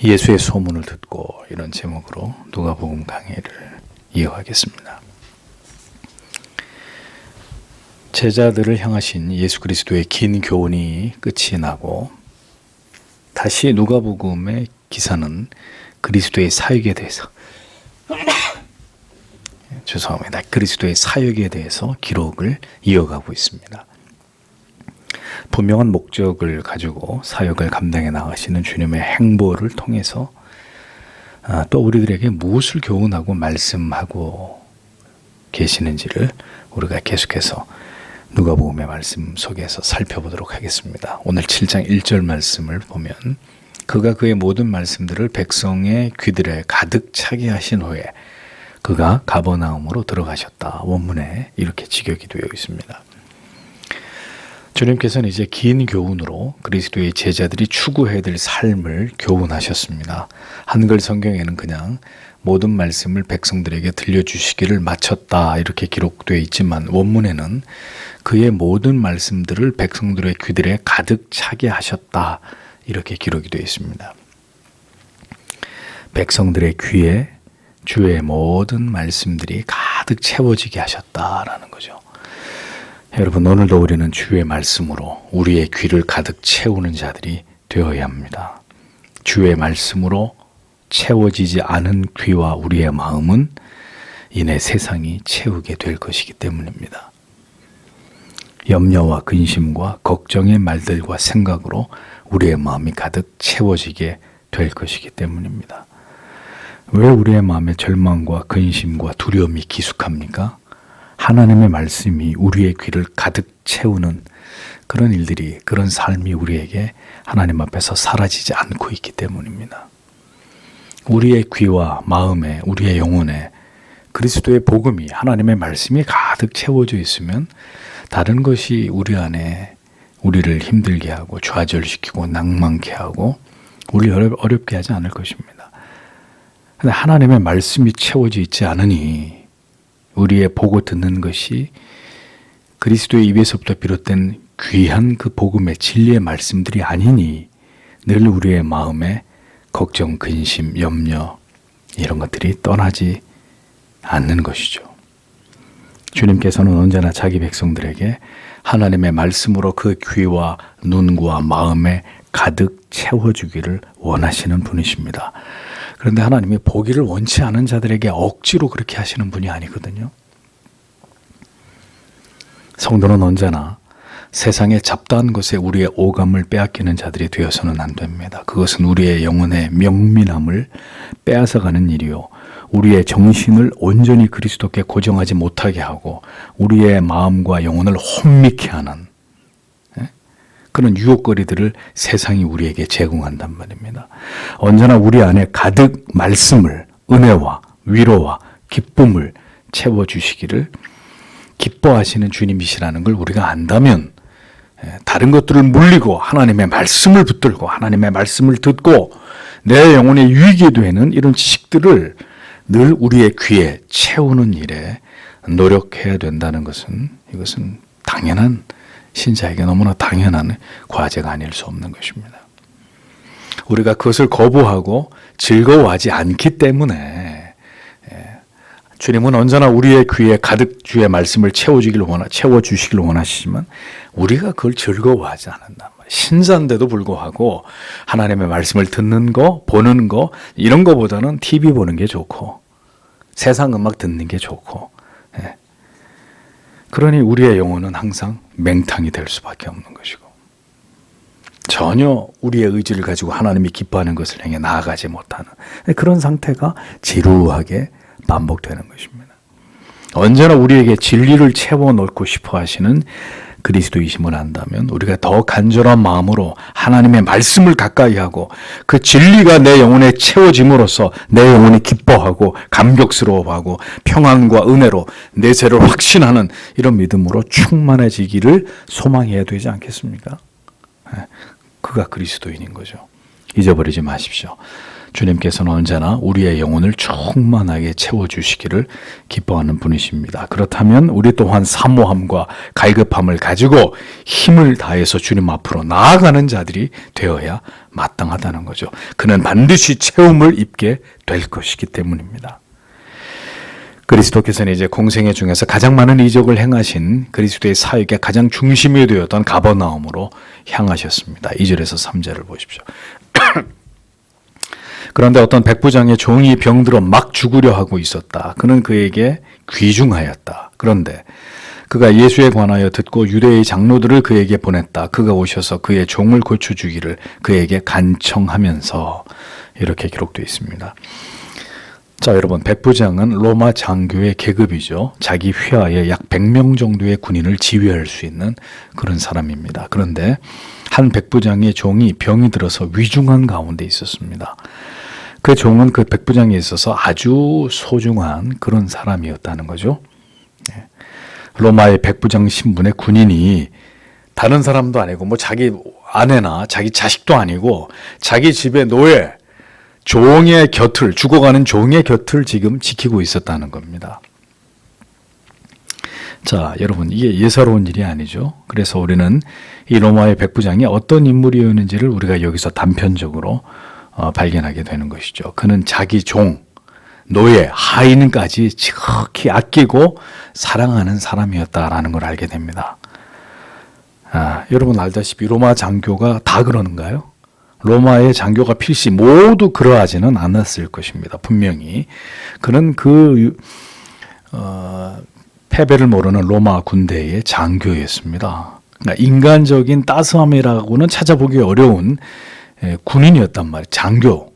예수의 소문을 듣고, 이런 제목으로 누가복음 강해를 이어가겠습니다. 제자들을 향하신 예수 그리스도의 긴 교훈이 끝이 나고 다시 누가복음의 기사는 그리스도의 사역에 대해서 그리스도의 사역에 대해서 기록을 이어가고 있습니다. 분명한 목적을 가지고 사역을 감당해 나가시는 주님의 행보를 통해서 또 우리들에게 무엇을 교훈하고 말씀하고 계시는지를 우리가 계속해서 누가복음의 말씀 속에서 살펴보도록 하겠습니다. 오늘 7장 1절 말씀을 보면 그가 그의 모든 말씀들을 백성의 귀들에 가득 차게 하신 후에 그가 가버나움으로 들어가셨다. 원문에 이렇게 직역이 되어 있습니다. 주님께서는 이제 긴 교훈으로 그리스도의 제자들이 추구해야 될 삶을 교훈하셨습니다. 한글 성경에는 그냥 모든 말씀을 백성들에게 들려주시기를 마쳤다 이렇게 기록되어 있지만 원문에는 그의 모든 말씀들을 백성들의 귀들에 가득 차게 하셨다 이렇게 기록이 되어 있습니다. 백성들의 귀에 주의 모든 말씀들이 가득 채워지게 하셨다라는 거죠. 여러분, 오늘도 우리는 주의 말씀으로 우리의 귀를 가득 채우는 자들이 되어야 합니다. 주의 말씀으로 채워지지 않은 귀와 우리의 마음은 이내 세상이 채우게 될 것이기 때문입니다. 염려와 근심과 걱정의 말들과 생각으로 우리의 마음이 가득 채워지게 될 것이기 때문입니다. 왜 우리의 마음에 절망과 근심과 두려움이 기숙합니까? 하나님의 말씀이 우리의 귀를 가득 채우는 그런 일들이, 그런 삶이 우리에게 하나님 앞에서 사라지지 않고 있기 때문입니다. 우리의 귀와 마음에, 우리의 영혼에 그리스도의 복음이, 하나님의 말씀이 가득 채워져 있으면 다른 것이 우리 안에 우리를 힘들게 하고 좌절시키고 낭만케 하고 우리를 어렵게 하지 않을 것입니다. 그런데 하나님의 말씀이 채워져 있지 않으니 우리의 보고 듣는 것이 그리스도의 입에서부터 비롯된 귀한 그 복음의 진리의 말씀들이 아니니 늘 우리의 마음에 걱정, 근심, 염려 이런 것들이 떠나지 않는 것이죠. 주님께서는 언제나 자기 백성들에게 하나님의 말씀으로 그 귀와 눈과 마음에 가득 채워주기를 원하시는 분이십니다. 그런데 하나님이 보기를 원치 않은 자들에게 억지로 그렇게 하시는 분이 아니거든요. 성도는 언제나 세상의 잡다한 것에 우리의 오감을 빼앗기는 자들이 되어서는 안 됩니다. 그것은 우리의 영혼의 명민함을 빼앗아가는 일이요, 우리의 정신을 온전히 그리스도께 고정하지 못하게 하고 우리의 마음과 영혼을 혼미케 하는 그런 유혹거리들을 세상이 우리에게 제공한단 말입니다. 언제나 우리 안에 가득 말씀을, 은혜와 위로와 기쁨을 채워주시기를 기뻐하시는 주님이시라는 걸 우리가 안다면 다른 것들을 물리고 하나님의 말씀을 붙들고 하나님의 말씀을 듣고 내 영혼에 유익이 되는 이런 지식들을 늘 우리의 귀에 채우는 일에 노력해야 된다는 것은, 이것은 당연한, 신자에게 너무나 당연한 과제가 아닐 수 없는 것입니다. 우리가 그것을 거부하고 즐거워하지 않기 때문에 주님은 언제나 우리의 귀에 가득 주의 말씀을 채워주시길 원하시지만 우리가 그걸 즐거워하지 않는단 말이에요. 신자인데도 불구하고 하나님의 말씀을 듣는 거, 보는 거 이런 거보다는 TV 보는 게 좋고 세상 음악 듣는 게 좋고 그러니 우리의 영혼은 항상 맹탕이 될 수밖에 없는 것이고 전혀 우리의 의지를 가지고 하나님이 기뻐하는 것을 향해 나아가지 못하는 그런 상태가 지루하게 반복되는 것입니다. 언제나 우리에게 진리를 채워넣고 싶어 하시는 그리스도이심을 안다면 우리가 더 간절한 마음으로 하나님의 말씀을 가까이 하고 그 진리가 내 영혼에 채워짐으로써 내 영혼이 기뻐하고 감격스러워하고 평안과 은혜로 내세를 확신하는 이런 믿음으로 충만해지기를 소망해야 되지 않겠습니까? 그가 그리스도인인 거죠. 잊어버리지 마십시오. 주님께서는 언제나 우리의 영혼을 충만하게 채워주시기를 기뻐하는 분이십니다. 그렇다면 우리 또한 사모함과 갈급함을 가지고 힘을 다해서 주님 앞으로 나아가는 자들이 되어야 마땅하다는 거죠. 그는 반드시 채움을 입게 될 것이기 때문입니다. 그리스도께서는 이제 공생애 중에서 가장 많은 이적을 행하신 그리스도의 사역의 가장 중심이 되었던 가버나움으로 향하셨습니다. 2절에서 3절을 보십시오. 그런데 어떤 백부장의 종이 병들어 막 죽으려 하고 있었다. 그는 그에게 귀중하였다. 그런데 그가 예수에 관하여 듣고 유대의 장로들을 그에게 보냈다. 그가 오셔서 그의 종을 고쳐주기를 그에게 간청하면서, 이렇게 기록되어 있습니다. 자, 여러분, 백부장은 로마 장교의 계급이죠. 자기 휘하에 약 100명 정도의 군인을 지휘할 수 있는 그런 사람입니다. 그런데 한 백부장의 종이 병이 들어서 위중한 가운데 있었습니다. 그 종은 그 백부장에 있어서 아주 소중한 그런 사람이었다는 거죠. 로마의 백부장 신분의 군인이 다른 사람도 아니고 뭐 자기 아내나 자기 자식도 아니고 자기 집의 노예, 종의 곁을, 죽어가는 종의 곁을 지금 지키고 있었다는 겁니다. 자, 여러분, 이게 예사로운 일이 아니죠. 그래서 우리는 이 로마의 백부장이 어떤 인물이었는지를 우리가 여기서 단편적으로 발견하게 되는 것이죠. 그는 자기 종, 노예, 하인까지 지극히 아끼고 사랑하는 사람이었다라는 걸 알게 됩니다. 여러분 알다시피 로마 장교가 다 그러는가요? 로마의 장교가 필시 모두 그러하지는 않았을 것입니다. 분명히 그는 패배를 모르는 로마 군대의 장교였습니다. 그러니까 인간적인 따스함이라고는 찾아보기 어려운 군인이었단 말이에요. 장교,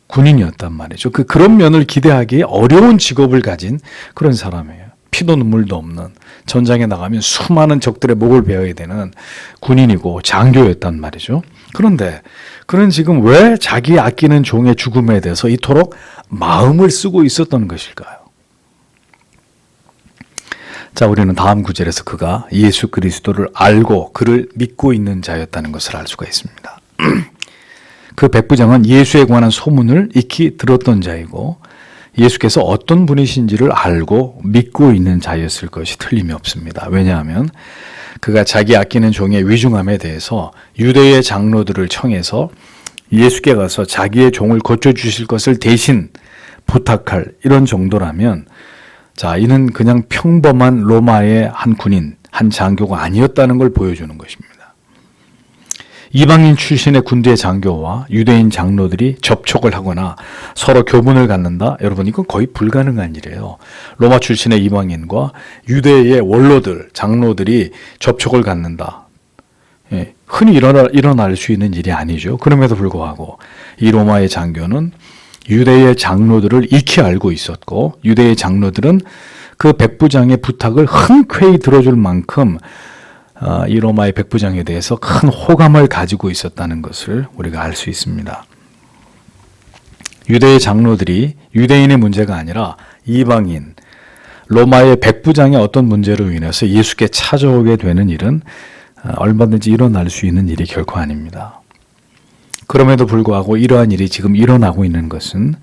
군인이었단 말이죠. 그런 면을 기대하기 어려운 직업을 가진 그런 사람이에요. 피도 눈물도 없는, 전장에 나가면 수많은 적들의 목을 베어야 되는 군인이고 장교였단 말이죠. 그런데 그는 지금 왜 자기 아끼는 종의 죽음에 대해서 이토록 마음을 쓰고 있었던 것일까요? 자, 우리는 다음 구절에서 그가 예수 그리스도를 알고 그를 믿고 있는 자였다는 것을 알 수가 있습니다. 그 백부장은 예수에 관한 소문을 익히 들었던 자이고 예수께서 어떤 분이신지를 알고 믿고 있는 자였을 것이 틀림이 없습니다. 왜냐하면 그가 자기 아끼는 종의 위중함에 대해서 유대의 장로들을 청해서 예수께 가서 자기의 종을 고쳐주실 것을 대신 부탁할 이런 정도라면, 자, 이는 그냥 평범한 로마의 한 군인, 한 장교가 아니었다는 걸 보여주는 것입니다. 이방인 출신의 군대 장교와 유대인 장로들이 접촉을 하거나 서로 교분을 갖는다? 여러분, 이건 거의 불가능한 일이에요. 로마 출신의 이방인과 유대의 원로들, 장로들이 접촉을 갖는다. 흔히 일어날 수 있는 일이 아니죠. 그럼에도 불구하고 이 로마의 장교는 유대의 장로들을 익히 알고 있었고 유대의 장로들은 그 백부장의 부탁을 흔쾌히 들어줄 만큼 이 로마의 백부장에 대해서 큰 호감을 가지고 있었다는 것을 우리가 알 수 있습니다. 유대의 장로들이 유대인의 문제가 아니라 이방인, 로마의 백부장의 어떤 문제로 인해서 예수께 찾아오게 되는 일은 얼마든지 일어날 수 있는 일이 결코 아닙니다. 그럼에도 불구하고 이러한 일이 지금 일어나고 있는 것은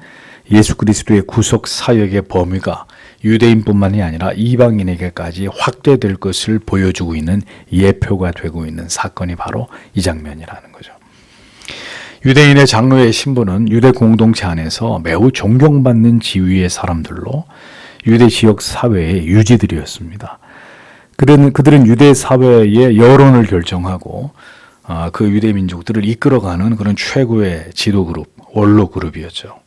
예수 그리스도의 구속 사역의 범위가 유대인뿐만이 아니라 이방인에게까지 확대될 것을 보여주고 있는 예표가 되고 있는 사건이 바로 이 장면이라는 거죠. 유대인의 장로의 신분은 유대 공동체 안에서 매우 존경받는 지위의 사람들로 유대 지역 사회의 유지들이었습니다. 그들은 유대 사회의 여론을 결정하고 그 유대 민족들을 이끌어가는 그런 최고의 지도 그룹, 원로 그룹이었죠.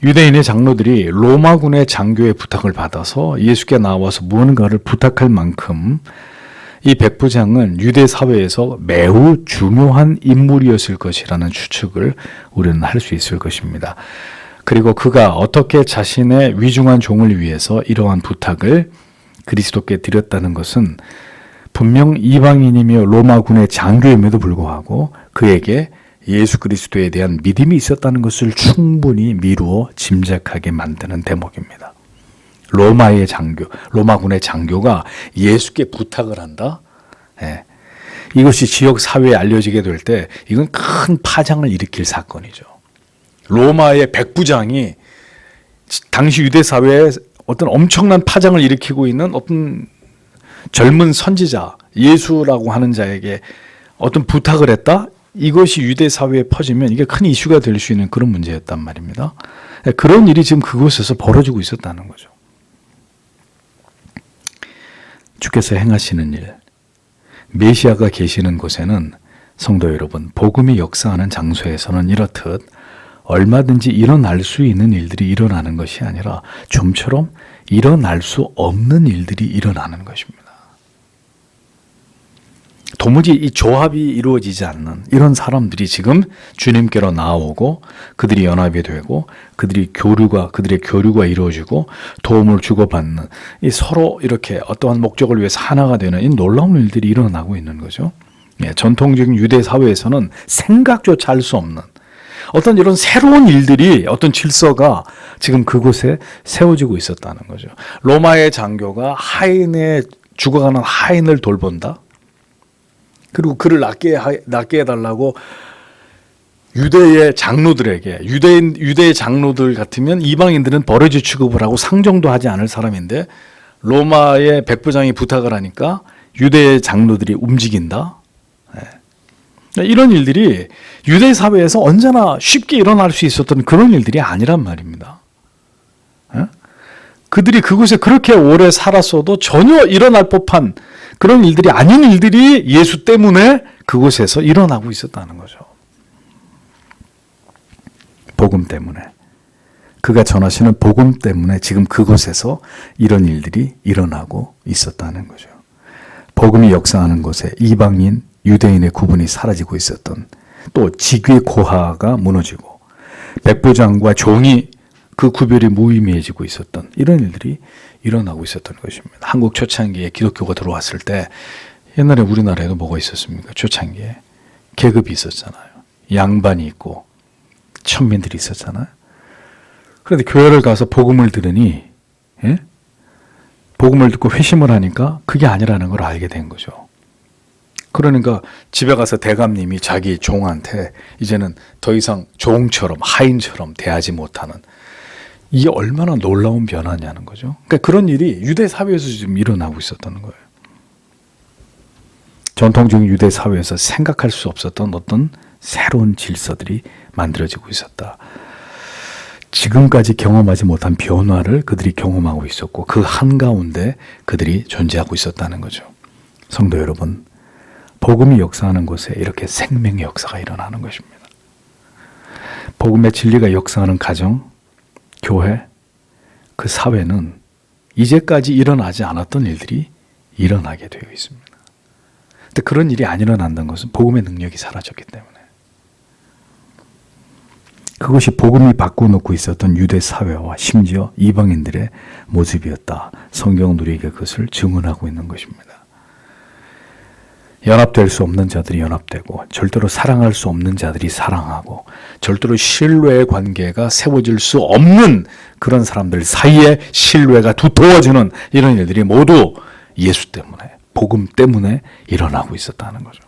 유대인의 장로들이 로마군의 장교의 부탁을 받아서 예수께 나와서 무언가를 부탁할 만큼 이 백부장은 유대 사회에서 매우 중요한 인물이었을 것이라는 추측을 우리는 할 수 있을 것입니다. 그리고 그가 어떻게 자신의 위중한 종을 위해서 이러한 부탁을 그리스도께 드렸다는 것은 분명 이방인이며 로마군의 장교임에도 불구하고 그에게 예수 그리스도에 대한 믿음이 있었다는 것을 충분히 미루어 짐작하게 만드는 대목입니다. 로마의 장교, 로마군의 장교가 예수께 부탁을 한다? 이것이 지역 사회에 알려지게 될 때 이건 큰 파장을 일으킬 사건이죠. 로마의 백부장이 당시 유대 사회에 어떤 엄청난 파장을 일으키고 있는 어떤 젊은 선지자, 예수라고 하는 자에게 어떤 부탁을 했다? 이것이 유대 사회에 퍼지면 이게 큰 이슈가 될 수 있는 그런 문제였단 말입니다. 그런 일이 지금 그곳에서 벌어지고 있었다는 거죠. 주께서 행하시는 일, 메시아가 계시는 곳에는 성도 여러분, 복음이 역사하는 장소에서는 이렇듯 얼마든지 일어날 수 있는 일들이 일어나는 것이 아니라 좀처럼 일어날 수 없는 일들이 일어나는 것입니다. 도무지 이 조합이 이루어지지 않는 이런 사람들이 지금 주님께로 나오고 그들이 연합이 되고 그들의 교류가 이루어지고 도움을 주고받는 이 서로 이렇게 어떠한 목적을 위해서 하나가 되는 이 놀라운 일들이 일어나고 있는 거죠. 전통적인 유대 사회에서는 생각조차 할 수 없는 어떤 이런 새로운 일들이 어떤 질서가 지금 그곳에 세워지고 있었다는 거죠. 로마의 장교가 죽어가는 하인을 돌본다. 그리고 그를 낫게 해달라고 유대의 장로들에게 유대의 장로들 같으면 이방인들은 버러지 취급을 하고 상종도 하지 않을 사람인데 로마의 백부장이 부탁을 하니까 유대의 장로들이 움직인다. 이런 일들이 유대 사회에서 언제나 쉽게 일어날 수 있었던 그런 일들이 아니란 말입니다. 그들이 그곳에 그렇게 오래 살았어도 전혀 일어날 법한 그런 일들이 아닌 일들이 예수 때문에 그곳에서 일어나고 있었다는 거죠. 복음 때문에. 그가 전하시는 복음 때문에 지금 그곳에서 이런 일들이 일어나고 있었다는 거죠. 복음이 역사하는 곳에 이방인, 유대인의 구분이 사라지고 있었던, 또 직위 고하가 무너지고 백부장과 종이 그 구별이 무의미해지고 있었던 이런 일들이 일어나고 있었던 것입니다. 한국 초창기에 기독교가 들어왔을 때 옛날에 우리나라에도 뭐가 있었습니까? 초창기에 계급이 있었잖아요. 양반이 있고 천민들이 있었잖아요. 그런데 교회를 가서 복음을 들으니 복음을 듣고 회심을 하니까 그게 아니라는 걸 알게 된 거죠. 그러니까 집에 가서 대감님이 자기 종한테 이제는 더 이상 종처럼 하인처럼 대하지 못하는, 이게 얼마나 놀라운 변화냐는 거죠. 그러니까 그런 일이 유대 사회에서 지금 일어나고 있었다는 거예요. 전통적인 유대 사회에서 생각할 수 없었던 어떤 새로운 질서들이 만들어지고 있었다. 지금까지 경험하지 못한 변화를 그들이 경험하고 있었고 그 한가운데 그들이 존재하고 있었다는 거죠. 성도 여러분, 복음이 역사하는 곳에 이렇게 생명의 역사가 일어나는 것입니다. 복음의 진리가 역사하는 가정, 교회, 그 사회는 이제까지 일어나지 않았던 일들이 일어나게 되어 있습니다. 근데 그런 일이 안 일어난다는 것은 복음의 능력이 사라졌기 때문에. 그것이 복음이 바꿔놓고 있었던 유대 사회와 심지어 이방인들의 모습이었다. 성경은 우리에게 그것을 증언하고 있는 것입니다. 연합될 수 없는 자들이 연합되고 절대로 사랑할 수 없는 자들이 사랑하고 절대로 신뢰의 관계가 세워질 수 없는 그런 사람들 사이에 신뢰가 두터워지는 이런 일들이 모두 예수 때문에, 복음 때문에 일어나고 있었다는 거죠.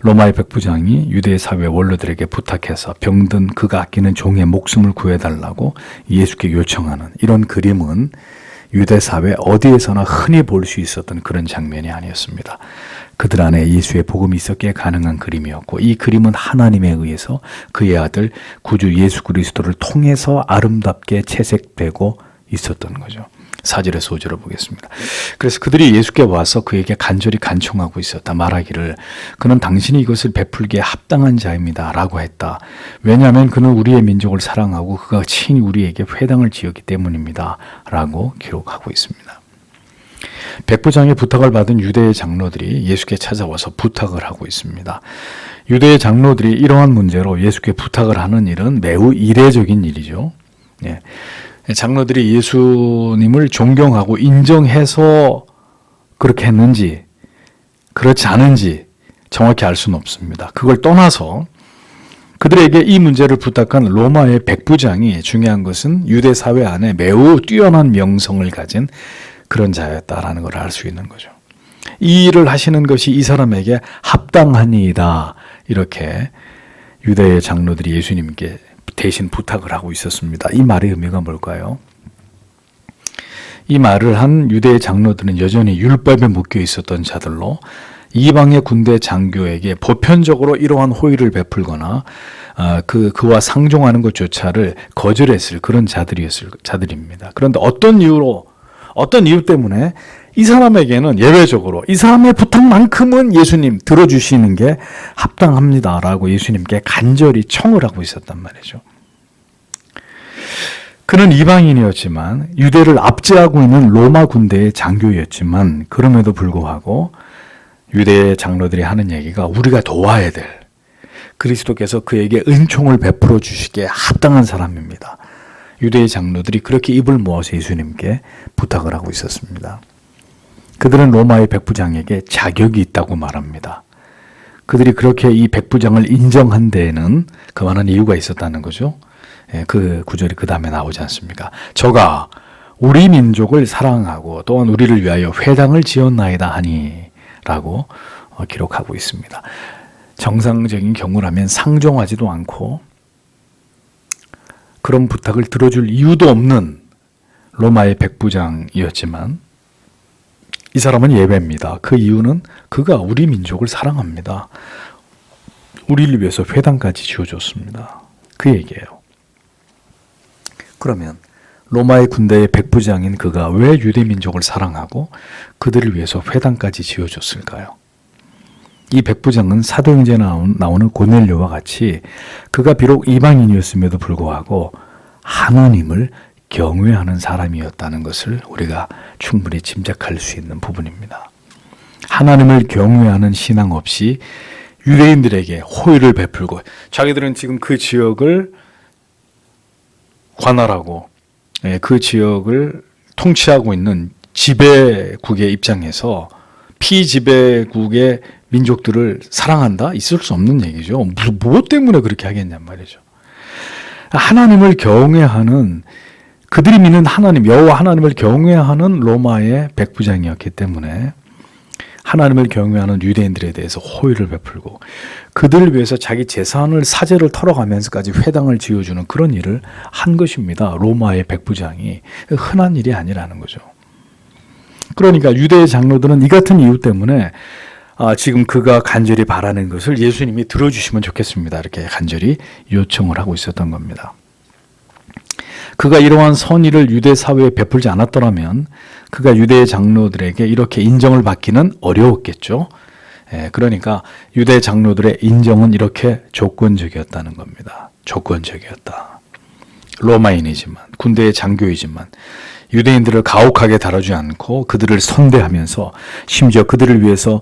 로마의 백부장이 유대 사회 원로들에게 부탁해서 병든 그가 아끼는 종의 목숨을 구해달라고 예수께 요청하는 이런 그림은 유대 사회 어디에서나 흔히 볼 수 있었던 그런 장면이 아니었습니다. 그들 안에 예수의 복음이 있었기에 가능한 그림이었고, 이 그림은 하나님에 의해서 그의 아들 구주 예수 그리스도를 통해서 아름답게 채색되고 있었던 거죠. 4절의 소절을 보겠습니다. 그래서 그들이 예수께 와서 그에게 간절히 간청하고 있었다. 말하기를 그는 당신이 이것을 베풀기에 합당한 자입니다 라고 했다. 왜냐하면 그는 우리의 민족을 사랑하고 그가 친히 우리에게 회당을 지었기 때문입니다 라고 기록하고 있습니다. 백부장의 부탁을 받은 유대의 장로들이 예수께 찾아와서 부탁을 하고 있습니다. 유대의 장로들이 이러한 문제로 예수께 부탁을 하는 일은 매우 이례적인 일이죠. 장로들이 예수님을 존경하고 인정해서 그렇게 했는지 그렇지 않은지 정확히 알 수는 없습니다. 그걸 떠나서 그들에게 이 문제를 부탁한 로마의 백부장이 중요한 것은 유대 사회 안에 매우 뛰어난 명성을 가진 그런 자였다라는 걸 알 수 있는 거죠. 이 일을 하시는 것이 이 사람에게 합당하니이다, 이렇게 유대의 장로들이 예수님께 대신 부탁을 하고 있었습니다. 이 말의 의미가 뭘까요? 이 말을 한 유대의 장로들은 여전히 율법에 묶여 있었던 자들로 이방의 군대 장교에게 보편적으로 이러한 호의를 베풀거나 그와 상종하는 것조차를 거절했을 그런 자들입니다. 그런데 어떤 이유 때문에 이 사람에게는 예외적으로 이 사람의 부탁만큼은 예수님 들어주시는 게 합당합니다라고 예수님께 간절히 청을 하고 있었단 말이죠. 그는 이방인이었지만 유대를 압제하고 있는 로마 군대의 장교였지만 그럼에도 불구하고 유대의 장로들이 하는 얘기가 우리가 도와야 될 그리스도께서 그에게 은총을 베풀어 주시기에 합당한 사람입니다. 유대의 장로들이 그렇게 입을 모아서 예수님께 부탁을 하고 있었습니다. 그들은 로마의 백부장에게 자격이 있다고 말합니다. 그들이 그렇게 이 백부장을 인정한 데에는 그만한 이유가 있었다는 거죠. 그 구절이 그 다음에 나오지 않습니까? 저가 우리 민족을 사랑하고 또한 우리를 위하여 회당을 지었나이다 하니 라고 기록하고 있습니다. 정상적인 경우라면 상종하지도 않고 그런 부탁을 들어줄 이유도 없는 로마의 백부장이었지만 이 사람은 예배입니다. 그 이유는 그가 우리 민족을 사랑합니다. 우리를 위해서 회당까지 지어줬습니다. 그 얘기예요. 그러면 로마의 군대의 백부장인 그가 왜 유대 민족을 사랑하고 그들을 위해서 회당까지 지어줬을까요? 이 백부장은 사도행전에 나오는 고넬료와 같이 그가 비록 이방인이었음에도 불구하고 하나님을 경외하는 사람이었다는 것을 우리가 충분히 짐작할 수 있는 부분입니다. 하나님을 경외하는 신앙 없이 유대인들에게 호의를 베풀고 자기들은 지금 그 지역을 관할하고 그 지역을 통치하고 있는 지배국의 입장에서 피지배국의 민족들을 사랑한다? 있을 수 없는 얘기죠. 무엇 때문에 그렇게 하겠냔 말이죠. 하나님을 경외하는 그들이 믿는 하나님, 여호와 하나님을 경외하는 로마의 백부장이었기 때문에 하나님을 경외하는 유대인들에 대해서 호의를 베풀고 그들을 위해서 자기 재산을 사제를 털어가면서까지 회당을 지어주는 그런 일을 한 것입니다. 로마의 백부장이 흔한 일이 아니라는 거죠. 그러니까 유대의 장로들은 이 같은 이유 때문에 지금 그가 간절히 바라는 것을 예수님이 들어주시면 좋겠습니다. 이렇게 간절히 요청을 하고 있었던 겁니다. 그가 이러한 선의를 유대 사회에 베풀지 않았더라면 그가 유대 장로들에게 이렇게 인정을 받기는 어려웠겠죠. 그러니까 유대 장로들의 인정은 이렇게 조건적이었다는 겁니다. 조건적이었다. 로마인이지만 군대의 장교이지만 유대인들을 가혹하게 다루지 않고 그들을 선대하면서 심지어 그들을 위해서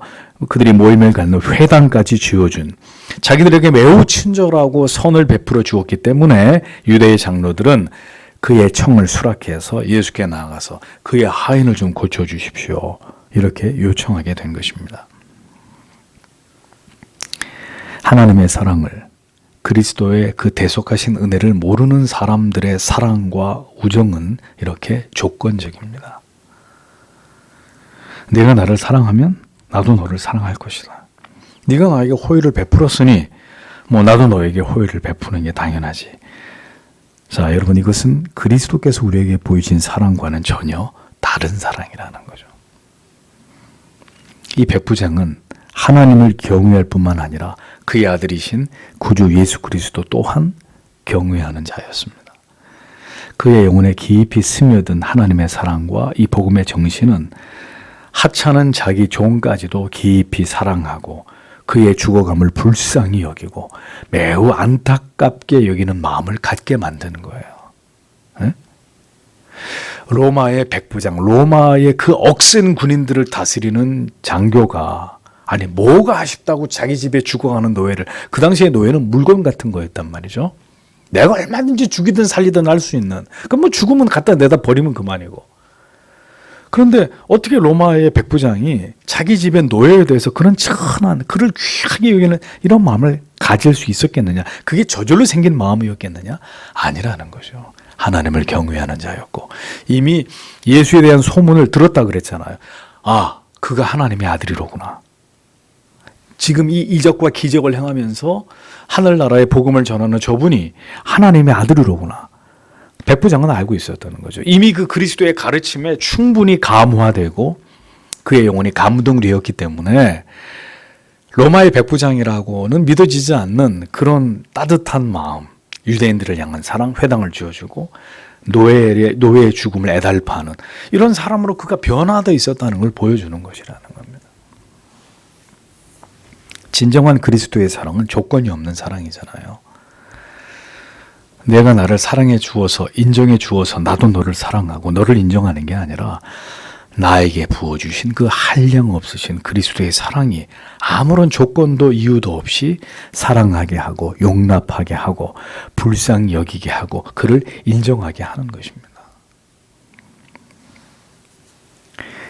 그들이 모임을 갖는 회당까지 지어준 자기들에게 매우 친절하고 선을 베풀어 주었기 때문에 유대의 장로들은 그의 청을 수락해서 예수께 나아가서 그의 하인을 좀 고쳐주십시오. 이렇게 요청하게 된 것입니다. 하나님의 사랑을 그리스도의 그 대속하신 은혜를 모르는 사람들의 사랑과 우정은 이렇게 조건적입니다. 네가 나를 사랑하면 나도 너를 사랑할 것이다. 네가 나에게 호의를 베풀었으니 나도 너에게 호의를 베푸는 게 당연하지. 자, 여러분 이것은 그리스도께서 우리에게 보이신 사랑과는 전혀 다른 사랑이라는 거죠. 이 백부장은 하나님을 경외할 뿐만 아니라 그의 아들이신 구주 예수 그리스도 또한 경외하는 자였습니다. 그의 영혼에 깊이 스며든 하나님의 사랑과 이 복음의 정신은 하찮은 자기 종까지도 깊이 사랑하고 그의 죽어감을 불쌍히 여기고 매우 안타깝게 여기는 마음을 갖게 만드는 거예요. 에? 로마의 백부장, 로마의 그 억센 군인들을 다스리는 장교가 아니 뭐가 아쉽다고 자기 집에 죽어가는 노예를, 그 당시에 노예는 물건 같은 거였단 말이죠. 내가 얼마든지 죽이든 살리든 할 수 있는, 그럼 죽으면 갖다 내다 버리면 그만이고. 그런데 어떻게 로마의 백부장이 자기 집의 노예에 대해서 그런 천한, 그를 귀하게 여기는 이런 마음을 가질 수 있었겠느냐? 그게 저절로 생긴 마음이었겠느냐? 아니라는 거죠. 하나님을 경외하는 자였고 이미 예수에 대한 소문을 들었다 그랬잖아요. 아, 그가 하나님의 아들이로구나. 지금 이 이적과 기적을 행하면서 하늘나라의 복음을 전하는 저분이 하나님의 아들이로구나. 백부장은 알고 있었다는 거죠. 이미 그 그리스도의 가르침에 충분히 감화되고 그의 영혼이 감동되었기 때문에 로마의 백부장이라고는 믿어지지 않는 그런 따뜻한 마음, 유대인들을 향한 사랑, 회당을 지어주고 노예의 죽음을 애달파하는 이런 사람으로 그가 변화되어 있었다는 걸 보여주는 것이라는 겁니다. 진정한 그리스도의 사랑은 조건이 없는 사랑이잖아요. 내가 나를 사랑해 주어서 인정해 주어서 나도 너를 사랑하고 너를 인정하는 게 아니라 나에게 부어주신 그 한량 없으신 그리스도의 사랑이 아무런 조건도 이유도 없이 사랑하게 하고 용납하게 하고 불쌍히 여기게 하고 그를 인정하게 하는 것입니다.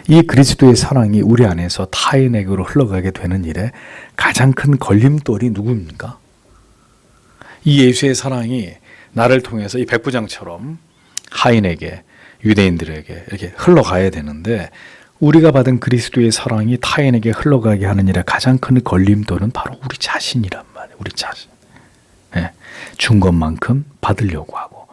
이 그리스도의 사랑이 우리 안에서 타인에게로 흘러가게 되는 일에 가장 큰 걸림돌이 누구입니까? 이 예수의 사랑이 나를 통해서 이 백부장처럼 하인에게 유대인들에게 이렇게 흘러가야 되는데 우리가 받은 그리스도의 사랑이 타인에게 흘러가게 하는 일에 가장 큰 걸림돌은 바로 우리 자신이란 말이에요. 우리 자신. 네. 준 것만큼 받으려고 하고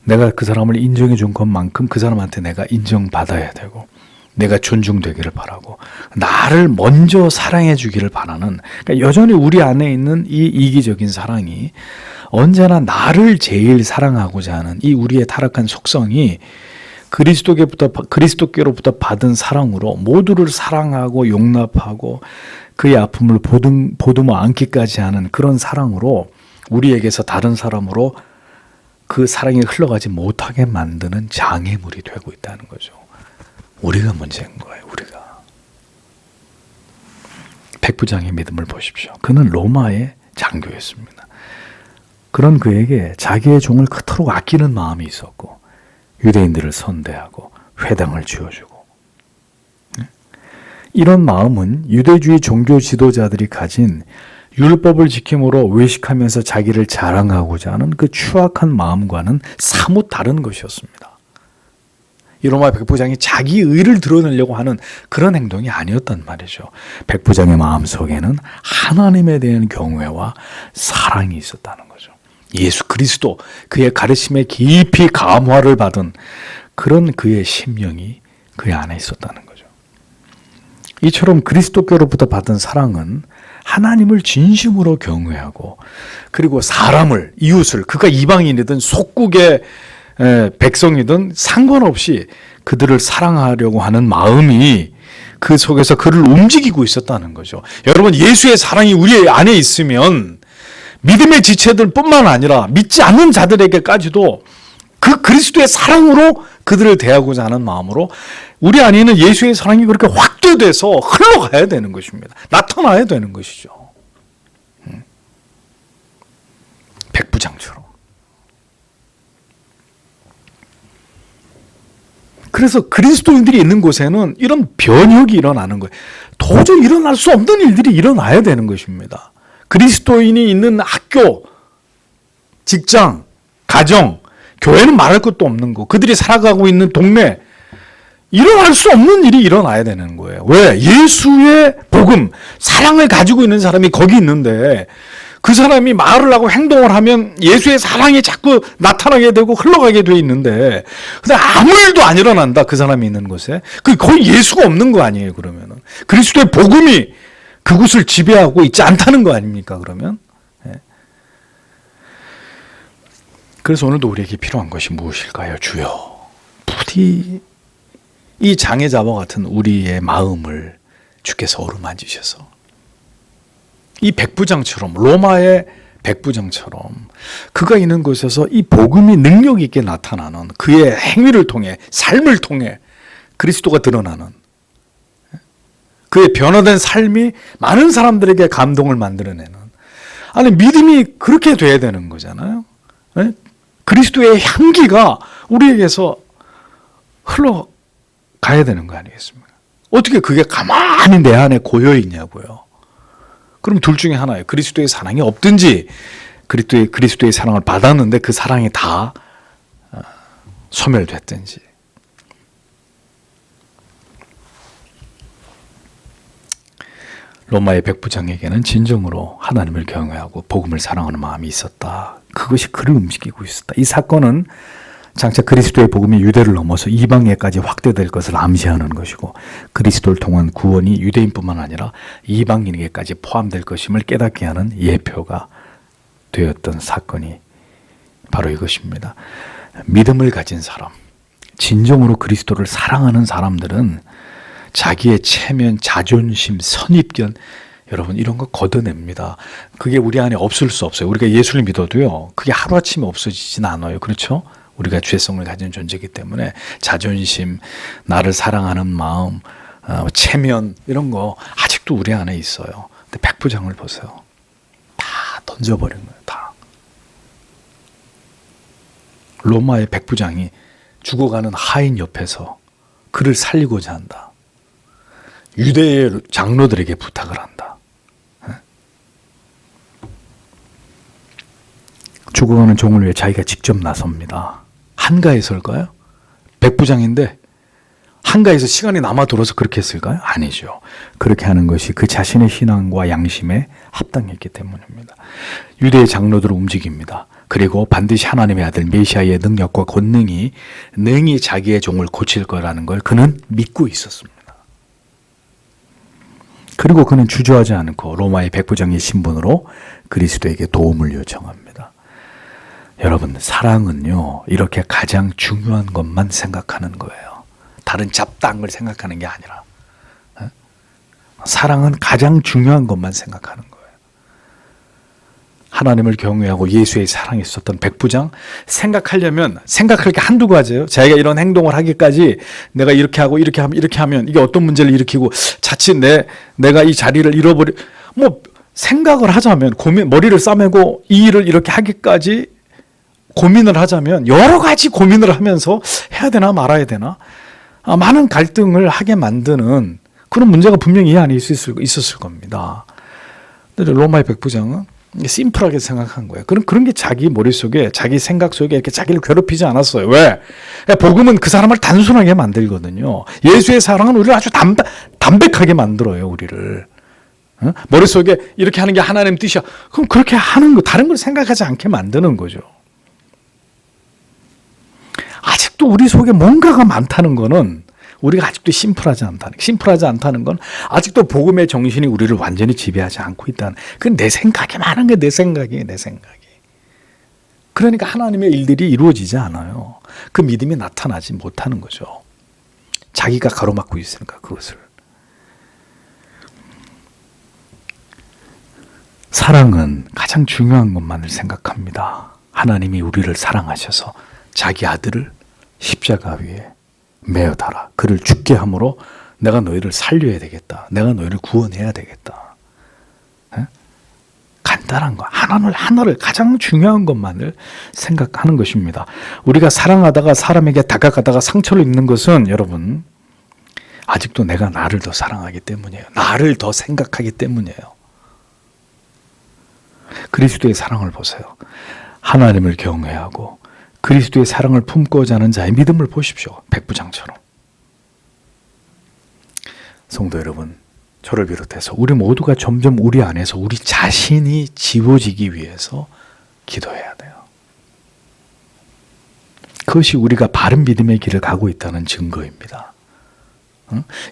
내가 그 사람을 인정해 준 것만큼 그 사람한테 내가 인정받아야 되고 내가 존중되기를 바라고 나를 먼저 사랑해 주기를 바라는 그러니까 여전히 우리 안에 있는 이 이기적인 사랑이 언제나 나를 제일 사랑하고자 하는 이 우리의 타락한 속성이 그리스도께로부터 받은 사랑으로 모두를 사랑하고 용납하고 그의 아픔을 보듬어 안기까지 하는 그런 사랑으로 우리에게서 다른 사람으로 그 사랑이 흘러가지 못하게 만드는 장애물이 되고 있다는 거죠. 우리가 문제인 거예요. 우리가. 백부장의 믿음을 보십시오. 그는 로마의 장교였습니다. 그런 그에게 자기의 종을 그토록 아끼는 마음이 있었고 유대인들을 선대하고 회당을 지어주고 이런 마음은 유대주의 종교 지도자들이 가진 율법을 지킴으로 외식하면서 자기를 자랑하고자 하는 그 추악한 마음과는 사뭇 다른 것이었습니다. 이 로마 백부장이 자기 의를 드러내려고 하는 그런 행동이 아니었단 말이죠. 백부장의 마음속에는 하나님에 대한 경외와 사랑이 있었다는 거죠. 예수 그리스도 그의 가르침에 깊이 감화를 받은 그런 그의 심령이 그 안에 있었다는 거죠. 이처럼 그리스도께로부터 받은 사랑은 하나님을 진심으로 경외하고 그리고 사람을 이웃을 그가 이방인이든 속국의 백성이든 상관없이 그들을 사랑하려고 하는 마음이 그 속에서 그를 움직이고 있었다는 거죠. 여러분 예수의 사랑이 우리 안에 있으면 믿음의 지체들뿐만 아니라 믿지 않는 자들에게까지도 그 그리스도의 사랑으로 그들을 대하고자 하는 마음으로 우리 안에 있는 예수의 사랑이 그렇게 확대돼서 흘러가야 되는 것입니다. 나타나야 되는 것이죠. 백부장처럼. 그래서 그리스도인들이 있는 곳에는 이런 변혁이 일어나는 거예요. 도저히 일어날 수 없는 일들이 일어나야 되는 것입니다. 그리스도인이 있는 학교, 직장, 가정, 교회는 말할 것도 없는 거. 그들이 살아가고 있는 동네, 일어날 수 없는 일이 일어나야 되는 거예요. 왜? 예수의 복음, 사랑을 가지고 있는 사람이 거기 있는데 그 사람이 말을 하고 행동을 하면 예수의 사랑이 자꾸 나타나게 되고 흘러가게 돼 있는데 근데 아무 일도 안 일어난다. 그 사람이 있는 곳에. 거의 예수가 없는 거 아니에요. 그러면은. 그리스도의 복음이 그곳을 지배하고 있지 않다는 거 아닙니까? 그러면. 그래서 오늘도 우리에게 필요한 것이 무엇일까요? 주여. 부디 이 장애자와 같은 우리의 마음을 주께서 어루만지셔서 이 백부장처럼 로마의 백부장처럼 그가 있는 곳에서 이 복음이 능력 있게 나타나는 그의 행위를 통해 삶을 통해 그리스도가 드러나는 그의 변화된 삶이 많은 사람들에게 감동을 만들어내는 아니 믿음이 그렇게 돼야 되는 거잖아요. 네? 그리스도의 향기가 우리에게서 흘러가야 되는 거 아니겠습니까? 어떻게 그게 가만히 내 안에 고여 있냐고요. 그럼 둘 중에 하나예요. 그리스도의 사랑이 없든지 그리스도의 사랑을 받았는데 그 사랑이 다 소멸됐든지. 로마의 백부장에게는 진정으로 하나님을 경외하고 복음을 사랑하는 마음이 있었다. 그것이 그를 움직이고 있었다. 이 사건은 장차 그리스도의 복음이 유대를 넘어서 이방에까지 확대될 것을 암시하는 것이고 그리스도를 통한 구원이 유대인뿐만 아니라 이방인에게까지 포함될 것임을 깨닫게 하는 예표가 되었던 사건이 바로 이것입니다. 믿음을 가진 사람, 진정으로 그리스도를 사랑하는 사람들은 자기의 체면, 자존심, 선입견 여러분 이런 거 걷어냅니다. 그게 우리 안에 없을 수 없어요. 우리가 예수를 믿어도요. 그게 하루아침에 없어지진 않아요. 그렇죠? 우리가 죄성을 가진 존재이기 때문에 자존심, 나를 사랑하는 마음, 체면 이런 거 아직도 우리 안에 있어요. 근데 백부장을 보세요. 다 던져버린 거예요. 다. 로마의 백부장이 죽어가는 하인 옆에서 그를 살리고자 한다. 유대의 장로들에게 부탁을 한다. 죽어가는 종을 위해 자기가 직접 나섭니다. 한가해서일까요? 백부장인데 한가해서 시간이 남아 돌아서 그렇게 했을까요? 아니죠. 그렇게 하는 것이 그 자신의 신앙과 양심에 합당했기 때문입니다. 유대의 장로들을 움직입니다. 그리고 반드시 하나님의 아들 메시아의 능력과 권능이 능히 자기의 종을 고칠 거라는 걸 그는 믿고 있었습니다. 그리고 그는 주저하지 않고 로마의 백부장의 신분으로 그리스도에게 도움을 요청합니다. 여러분, 사랑은요, 이렇게 가장 중요한 것만 생각하는 거예요. 다른 잡다한 걸 생각하는 게 아니라. 사랑은 가장 중요한 것만 생각하는 거예요. 하나님을 경외하고 예수의 사랑이 있었던 백부장, 생각할 게 한두 가지예요. 자기가 이런 행동을 하기까지 내가 이렇게 하고 이렇게 하면 이게 어떤 문제를 일으키고 자칫 내가 이 자리를 생각을 하자면 머리를 싸매고 이 일을 이렇게 하기까지 고민을 하자면 여러 가지 고민을 하면서 해야 되나 말아야 되나 많은 갈등을 하게 만드는 그런 문제가 분명히 이 안에 있었을 겁니다. 근데 로마의 백부장은 심플하게 생각한 거예요. 그런 게 자기 머릿속에, 자기 생각 속에 이렇게 자기를 괴롭히지 않았어요. 왜? 복음은 그 사람을 단순하게 만들거든요. 예수의 사랑은 우리를 아주 담백하게 만들어요, 우리를. 머릿속에 이렇게 하는 게 하나님 뜻이야. 그럼 그렇게 하는 거, 다른 걸 생각하지 않게 만드는 거죠. 아직도 우리 속에 뭔가가 많다는 거는 우리가 아직도 심플하지 않다는 건 아직도 복음의 정신이 우리를 완전히 지배하지 않고 있다는, 그건 내 생각이 많은 게 내 생각이. 그러니까 하나님의 일들이 이루어지지 않아요. 그 믿음이 나타나지 못하는 거죠. 자기가 가로막고 있으니까 그것을. 사랑은 가장 중요한 것만을 생각합니다. 하나님이 우리를 사랑하셔서 자기 아들을 십자가 위에 매어 달아 그를 죽게 함으로 내가 너희를 살려야 되겠다. 내가 너희를 구원해야 되겠다. 간단한 거 하나를 가장 중요한 것만을 생각하는 것입니다. 우리가 사랑하다가 사람에게 다가가다가 상처를 입는 것은 여러분 아직도 내가 나를 더 사랑하기 때문이에요. 나를 더 생각하기 때문이에요. 그리스도의 사랑을 보세요. 하나님을 경외하고 그리스도의 사랑을 품고자 하는 자의 믿음을 보십시오. 백부장처럼. 성도 여러분, 저를 비롯해서 우리 모두가 점점 우리 안에서 우리 자신이 지워지기 위해서 기도해야 돼요. 그것이 우리가 바른 믿음의 길을 가고 있다는 증거입니다.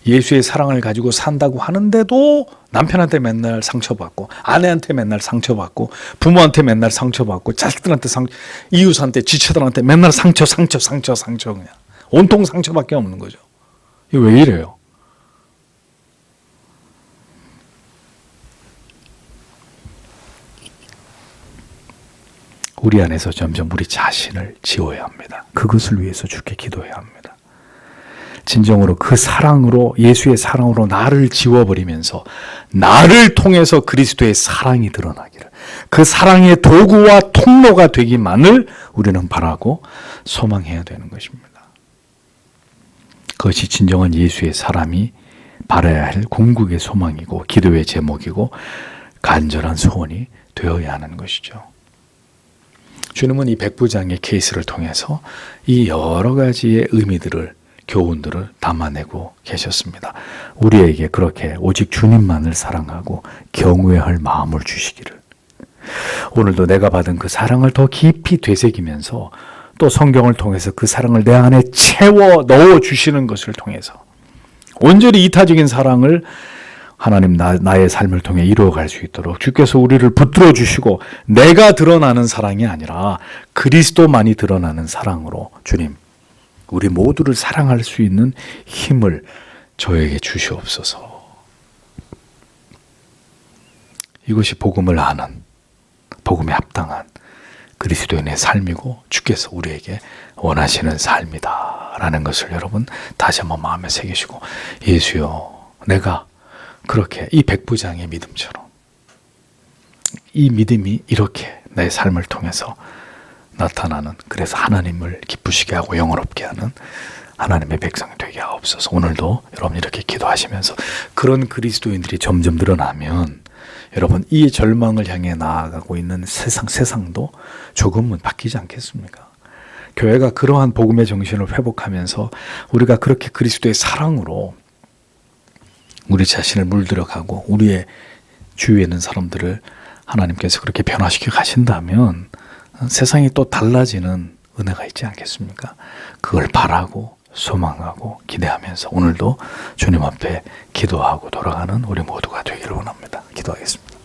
예수의 사랑을 가지고 산다고 하는데도 남편한테 맨날 상처받고 아내한테 맨날 상처받고 부모한테 맨날 상처받고 자식들한테 이웃한테 지체들한테 맨날 상처 그냥 온통 상처밖에 없는 거죠. 이거 왜 이래요? 우리 안에서 점점 우리 자신을 지워야 합니다. 그것을 위해서 주께 기도해야 합니다. 진정으로 그 사랑으로, 예수의 사랑으로 나를 지워버리면서 나를 통해서 그리스도의 사랑이 드러나기를, 그 사랑의 도구와 통로가 되기만을 우리는 바라고 소망해야 되는 것입니다. 그것이 진정한 예수의 사람이 바라야 할 궁극의 소망이고 기도의 제목이고 간절한 소원이 되어야 하는 것이죠. 주님은 이 백부장의 케이스를 통해서 이 여러 가지의 의미들을 교훈들을 담아내고 계셨습니다. 우리에게 그렇게 오직 주님만을 사랑하고 경외할 마음을 주시기를, 오늘도 내가 받은 그 사랑을 더 깊이 되새기면서 또 성경을 통해서 그 사랑을 내 안에 채워 넣어 주시는 것을 통해서 온전히 이타적인 사랑을 하나님 나의 삶을 통해 이루어갈 수 있도록 주께서 우리를 붙들어 주시고, 내가 드러나는 사랑이 아니라 그리스도만이 드러나는 사랑으로 주님 우리 모두를 사랑할 수 있는 힘을 저에게 주시옵소서. 이것이 복음을 아는, 복음에 합당한 그리스도인의 삶이고 주께서 우리에게 원하시는 삶이다 라는 것을 여러분 다시 한번 마음에 새기시고, 예수여, 내가 그렇게 이 백부장의 믿음처럼 이 믿음이 이렇게 내 삶을 통해서 나타나는, 그래서 하나님을 기쁘시게 하고 영원롭게 하는 하나님의 백성이 되게 하옵소서. 오늘도 여러분 이렇게 기도하시면서 그런 그리스도인들이 점점 늘어나면 여러분 이 절망을 향해 나아가고 있는 세상도 조금은 바뀌지 않겠습니까? 교회가 그러한 복음의 정신을 회복하면서 우리가 그렇게 그리스도의 사랑으로 우리 자신을 물들어가고 우리의 주위에 있는 사람들을 하나님께서 그렇게 변화시켜 가신다면 세상이 또 달라지는 은혜가 있지 않겠습니까? 그걸 바라고 소망하고 기대하면서 오늘도 주님 앞에 기도하고 돌아가는 우리 모두가 되기를 원합니다. 기도하겠습니다.